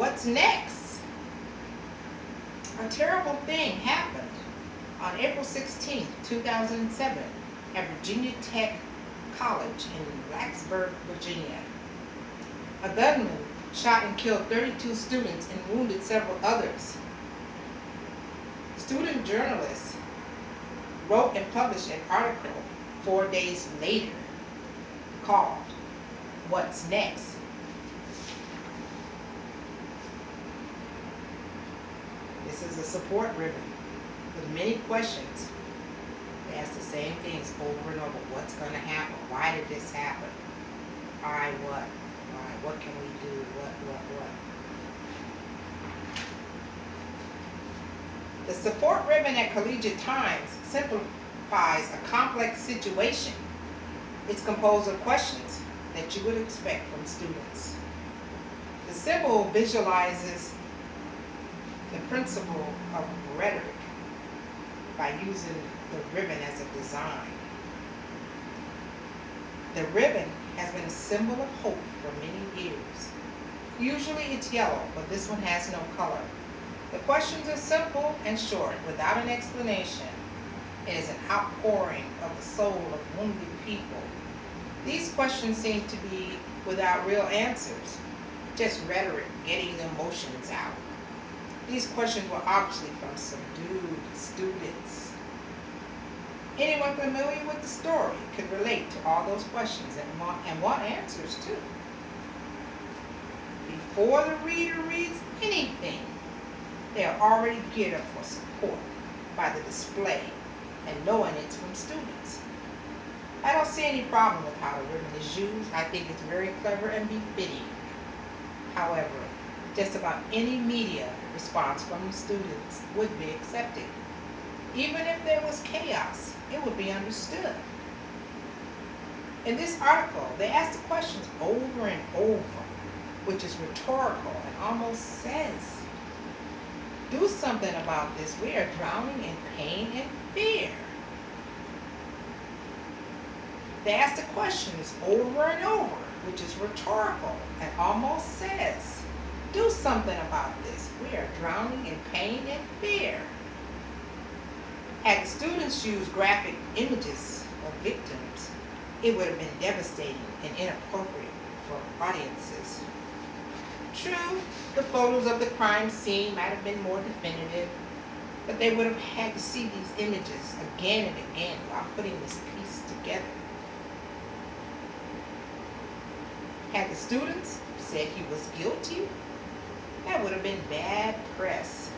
What's next? A terrible thing happened on April 16, 2007, at Virginia Tech College in Blacksburg, Virginia. A gunman shot and killed 32 students and wounded several others. Student journalists wrote and published an article 4 days later called What's Next? This is a support ribbon with many questions. They ask the same things over and over. What's going to happen? Why did this happen? Why what? Why? What can we do? What? The support ribbon at Collegiate Times simplifies a complex situation. It's composed of questions that you would expect from students. The symbol visualizes the principle of rhetoric by using the ribbon as a design. The ribbon has been a symbol of hope for many years. Usually it's yellow, but this one has no color. The questions are simple and short, without an explanation. It is an outpouring of the soul of wounded people. These questions seem to be without real answers, just rhetoric getting the emotions out. These questions were obviously from subdued students. Anyone familiar with the story could relate to all those questions and want answers too. Before the reader reads anything, they are already geared up for support by the display and knowing it's from students. I don't see any problem with how the ribbon is used. I think it's very clever and befitting. However, just about any media response from the students would be accepted. Even if there was chaos, it would be understood. In this article, they ask the questions over and over, which is rhetorical and almost says, do something about this. We are drowning in pain and fear. They ask the questions over and over, which is rhetorical and almost says, do something about this. We are drowning in pain and fear. Had the students used graphic images of victims, it would have been devastating and inappropriate for audiences. True, the photos of the crime scene might have been more definitive, but they would have had to see these images again and again while putting this piece together. Had the students said he was guilty, that would have been bad press.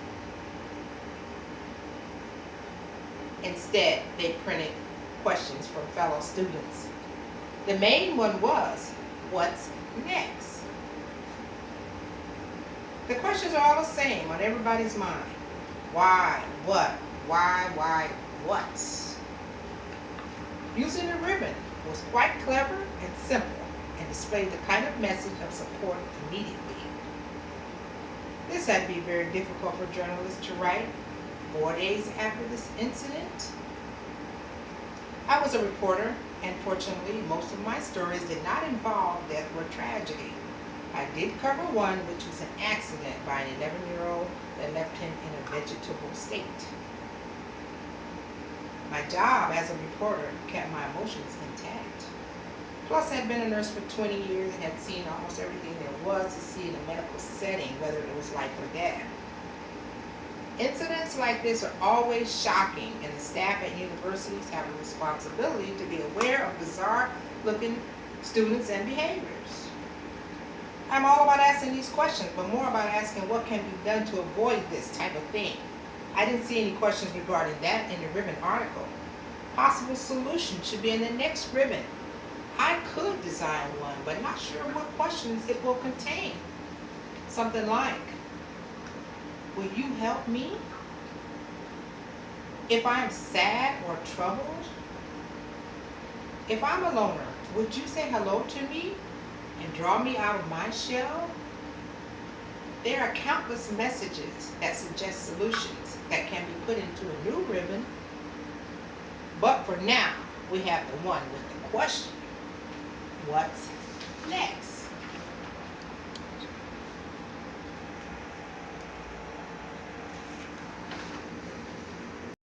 Instead, they printed questions from fellow students. The main one was, what's next? The questions are all the same on everybody's mind. Why? What? Why? What? Using a ribbon was quite clever and simple and displayed the kind of message of support immediately. This had to be very difficult for journalists to write 4 days after this incident. I was a reporter, and fortunately, most of my stories did not involve death or tragedy. I did cover one, which was an accident by an 11-year-old that left him in a vegetable state. My job as a reporter kept my emotions intact. Plus, I had been a nurse for 20 years and had seen almost everything there was to see in a medical setting, whether it was life or death. Incidents like this are always shocking, and the staff at universities have a responsibility to be aware of bizarre-looking students and behaviors. I'm all about asking these questions, but more about asking what can be done to avoid this type of thing. I didn't see any questions regarding that in the ribbon article. Possible solutions should be in the next ribbon. I could design one, but not sure what questions it will contain. Something like, will you help me? If I am sad or troubled? If I'm a loner, would you say hello to me and draw me out of my shell? There are countless messages that suggest solutions that can be put into a new ribbon, but for now, we have the one with the question, what's next?